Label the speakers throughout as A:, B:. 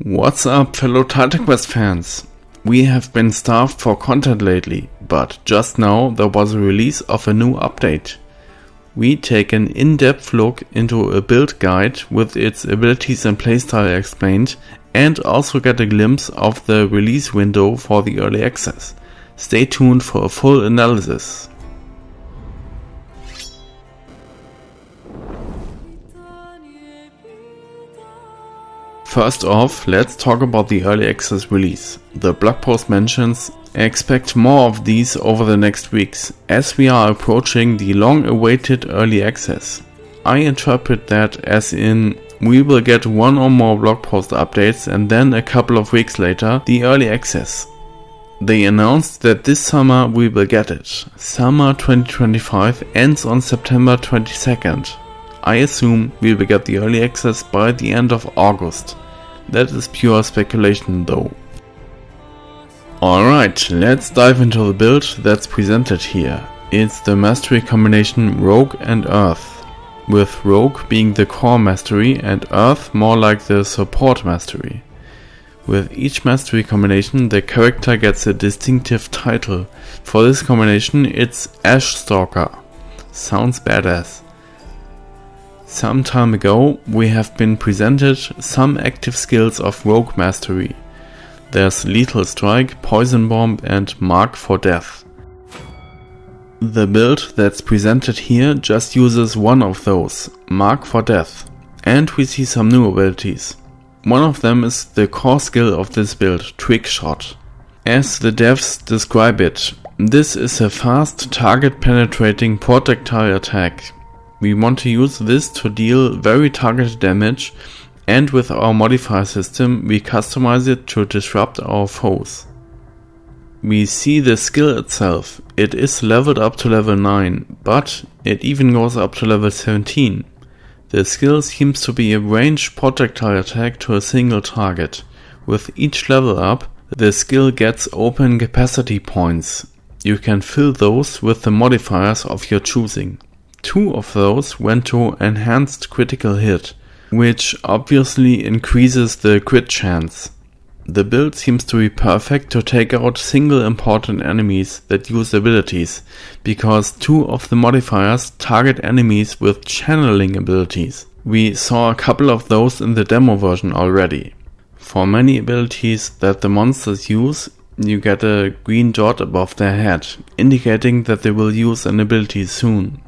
A: What's up, fellow Titan Quest fans? We have been starved for content lately, but just now there was a release of a new update. We take an in-depth look into a build guide with its abilities and playstyle explained, and also get a glimpse of the release window for the early access. Stay tuned for a full analysis. First off, let's talk about the early access release. The blog post mentions, expect more of these over the next weeks, as we are approaching the long-awaited early access. I interpret that as in, we will get one or more blog post updates and then a couple of weeks later, the early access. They announced that this summer we will get it. Summer 2025 ends on September 22nd. I assume we will get the early access by the end of August. That is pure speculation though. Alright, let's dive into the build that's presented here. It's the mastery combination Rogue and Earth, with Rogue being the core mastery and Earth more like the support mastery. With each mastery combination the character gets a distinctive title. For this combination it's Ashstalker. Sounds badass. Some time ago we have been presented some active skills of Rogue Mastery. There's Lethal Strike, Poison Bomb and Mark for Death. The build that's presented here just uses one of those, Mark for Death, and we see some new abilities. One of them is the core skill of this build, Trick Shot. As the devs describe it, this is a fast target penetrating projectile attack. We want to use this to deal very targeted damage, and with our modifier system we customize it to disrupt our foes. We see the skill itself, it is leveled up to level 9, but it even goes up to level 17. The skill seems to be a ranged projectile attack to a single target. With each level up, the skill gets open capacity points. You can fill those with the modifiers of your choosing. 2 of those went to enhanced critical hit, which obviously increases the crit chance. The build seems to be perfect to take out single important enemies that use abilities, because 2 of the modifiers target enemies with channeling abilities. We saw a couple of those in the demo version already. For many abilities that the monsters use, you get a green dot above their head, indicating that they will use an ability soon.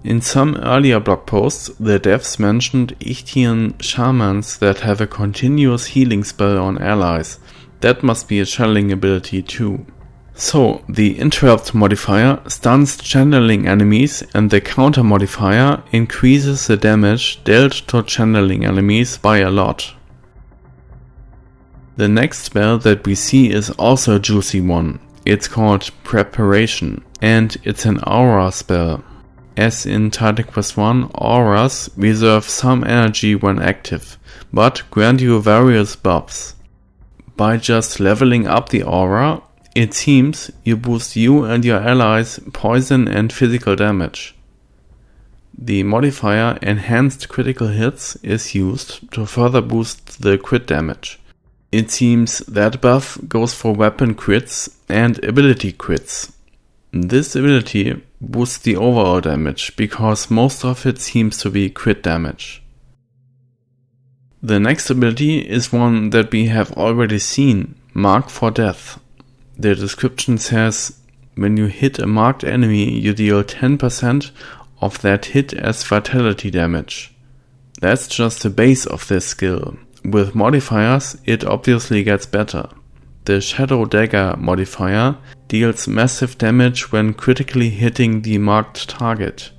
A: In some earlier blog posts, the devs mentioned Ichthyan shamans that have a continuous healing spell on allies. That must be a channeling ability too. So, the interrupt modifier stuns channeling enemies and the counter modifier increases the damage dealt to channeling enemies by a lot. The next spell that we see is also a juicy one. It's called Preparation, and it's an aura spell. As in Titan Quest 1, auras reserve some energy when active, but grant you various buffs. By just leveling up the aura, it seems you boost you and your allies poison and physical damage. The modifier Enhanced Critical Hits is used to further boost the crit damage. It seems that buff goes for weapon crits and ability crits. This ability boosts the overall damage, because most of it seems to be crit damage. The next ability is one that we have already seen, Mark for Death. The description says, when you hit a marked enemy you deal 10% of that hit as vitality damage. That's just the base of this skill. With modifiers it obviously gets better. The Shadow Dagger modifier deals massive damage when critically hitting the marked target.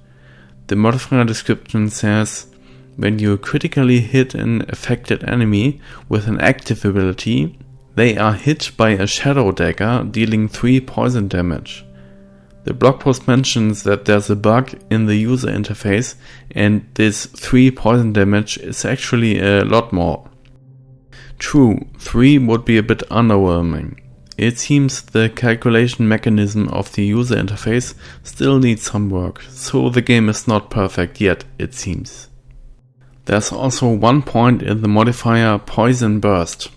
A: The modifier description says, when you critically hit an affected enemy with an active ability, they are hit by a Shadow Dagger dealing 3 poison damage. The blog post mentions that there's a bug in the user interface and this 3 poison damage is actually a lot more. True, 3 would be a bit underwhelming. It seems the calculation mechanism of the user interface still needs some work, so the game is not perfect yet, it seems. There's also one point in the modifier Poison Burst.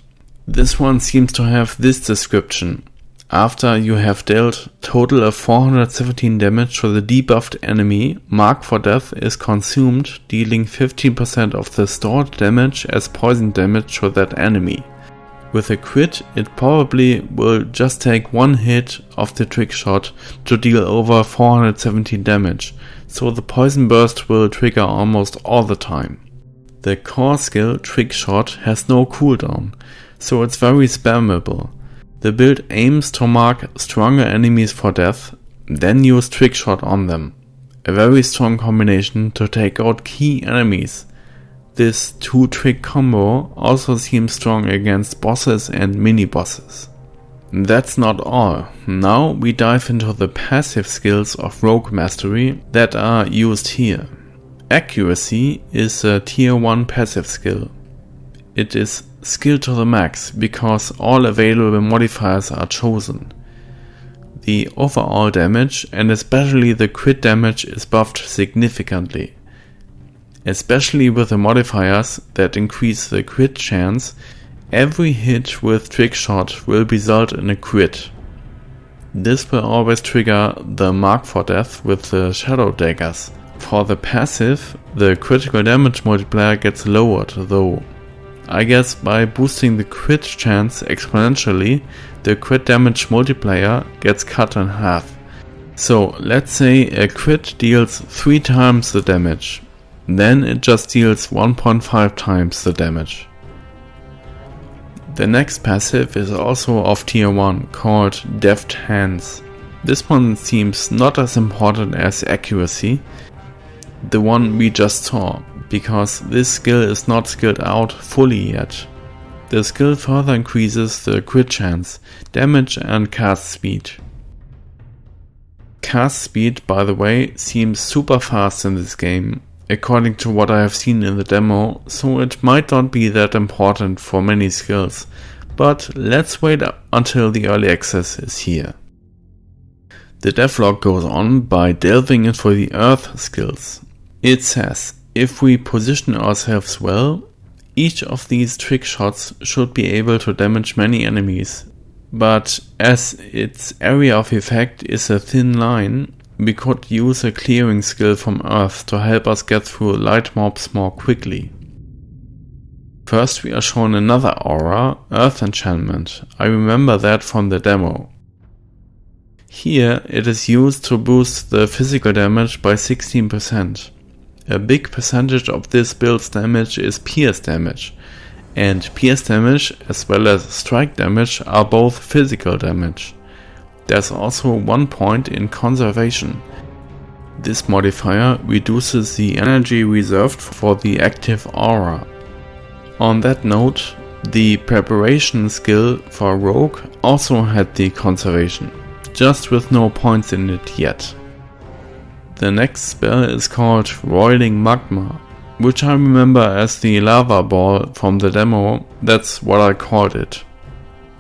A: This one seems to have this description. After you have dealt total of 417 damage to the debuffed enemy, Mark for Death is consumed, dealing 15% of the stored damage as poison damage to that enemy. With a crit, it probably will just take one hit of the trick shot to deal over 417 damage, so the Poison Burst will trigger almost all the time. The core skill Trick Shot has no cooldown, so it's very spammable. The build aims to mark stronger enemies for death, then use Trick Shot on them. A very strong combination to take out key enemies. This 2-trick combo also seems strong against bosses and mini-bosses. That's not all. Now we dive into the passive skills of Rogue Mastery that are used here. Accuracy is a tier 1 passive skill. It is skill to the max because all available modifiers are chosen. The overall damage and especially the crit damage is buffed significantly. Especially with the modifiers that increase the crit chance, every hit with Trick Shot will result in a crit. This will always trigger the Mark for Death with the Shadow Daggers. For the passive, the critical damage multiplier gets lowered though. I guess by boosting the crit chance exponentially, the crit damage multiplier gets cut in half. So let's say a crit deals 3 times the damage, then it just deals 1.5 times the damage. The next passive is also of tier 1, called Deft Hands. This one seems not as important as accuracy, the one we just saw, because this skill is not skilled out fully yet. The skill further increases the crit chance, damage and cast speed. Cast speed, by the way, seems super fast in this game, according to what I have seen in the demo, so it might not be that important for many skills, but let's wait until the early access is here. The devlog goes on by delving into the earth skills. It says, if we position ourselves well, each of these trick shots should be able to damage many enemies, but as its area of effect is a thin line, we could use a clearing skill from earth to help us get through light mobs more quickly. First we are shown another aura, Earth Enchantment. I remember that from the demo. Here it is used to boost the physical damage by 16%. A big percentage of this build's damage is pierce damage, and pierce damage as well as strike damage are both physical damage. There's also one point in conservation. This modifier reduces the energy reserved for the active aura. On that note, the preparation skill for Rogue also had the conservation, just with no points in it yet. The next spell is called Roiling Magma, which I remember as the lava ball from the demo. That's what I called it.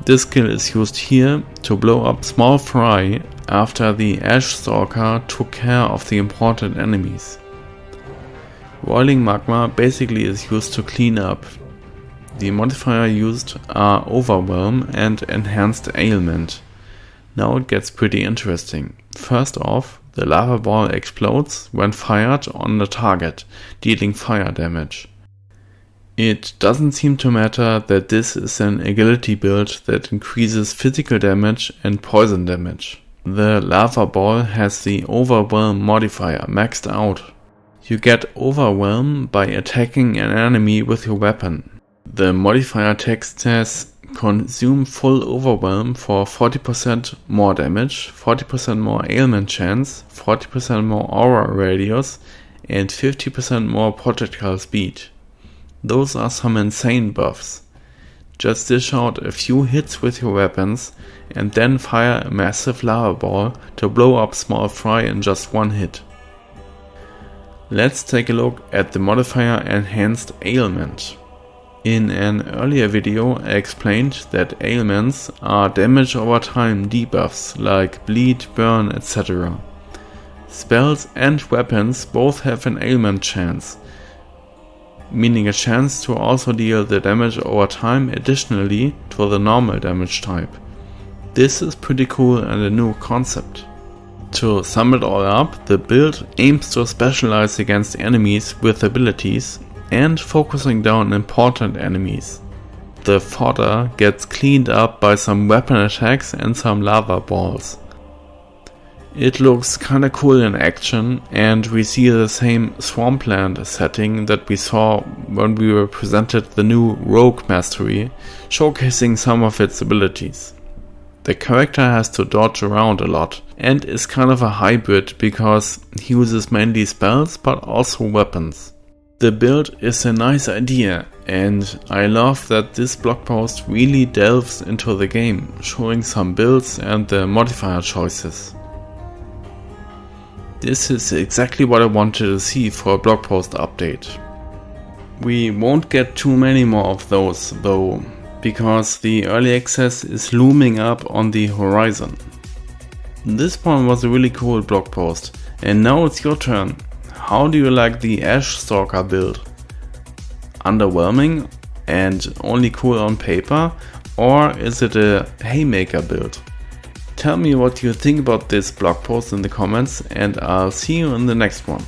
A: This skill is used here to blow up small fry after the Ashstalker took care of the important enemies. Roiling Magma basically is used to clean up. The modifier used are Overwhelm and Enhanced Ailment. Now it gets pretty interesting. First off, the lava ball explodes when fired on the target, dealing fire damage. It doesn't seem to matter that this is an agility build that increases physical damage and poison damage. The lava ball has the Overwhelm modifier maxed out. You get Overwhelm by attacking an enemy with your weapon. The modifier text says, consume full Overwhelm for 40% more damage, 40% more ailment chance, 40% more aura radius, and 50% more projectile speed. Those are some insane buffs. Just dish out a few hits with your weapons and then fire a massive lava ball to blow up small fry in just one hit. Let's take a look at the modifier Enhanced Ailment. In an earlier video I explained that ailments are damage over time debuffs like bleed, burn, etc. Spells and weapons both have an ailment chance. meaning a chance to also deal the damage over time additionally to the normal damage type. This is pretty cool and a new concept. To sum it all up, the build aims to specialize against enemies with abilities and focusing down important enemies. The fodder gets cleaned up by some weapon attacks and some lava balls. It looks kinda cool in action, and we see the same swampland setting that we saw when we were presented the new Rogue Mastery, showcasing some of its abilities. The character has to dodge around a lot and is kind of a hybrid because he uses mainly spells but also weapons. The build is a nice idea, and I love that this blog post really delves into the game, showing some builds and the modifier choices. This is exactly what I wanted to see for a blog post update. We won't get too many more of those though, because the early access is looming up on the horizon. This one was a really cool blog post, and now it's your turn. How do you like the Ashstalker build? Underwhelming and only cool on paper, or is it a haymaker build? Tell me what you think about this blog post in the comments, and I'll see you in the next one.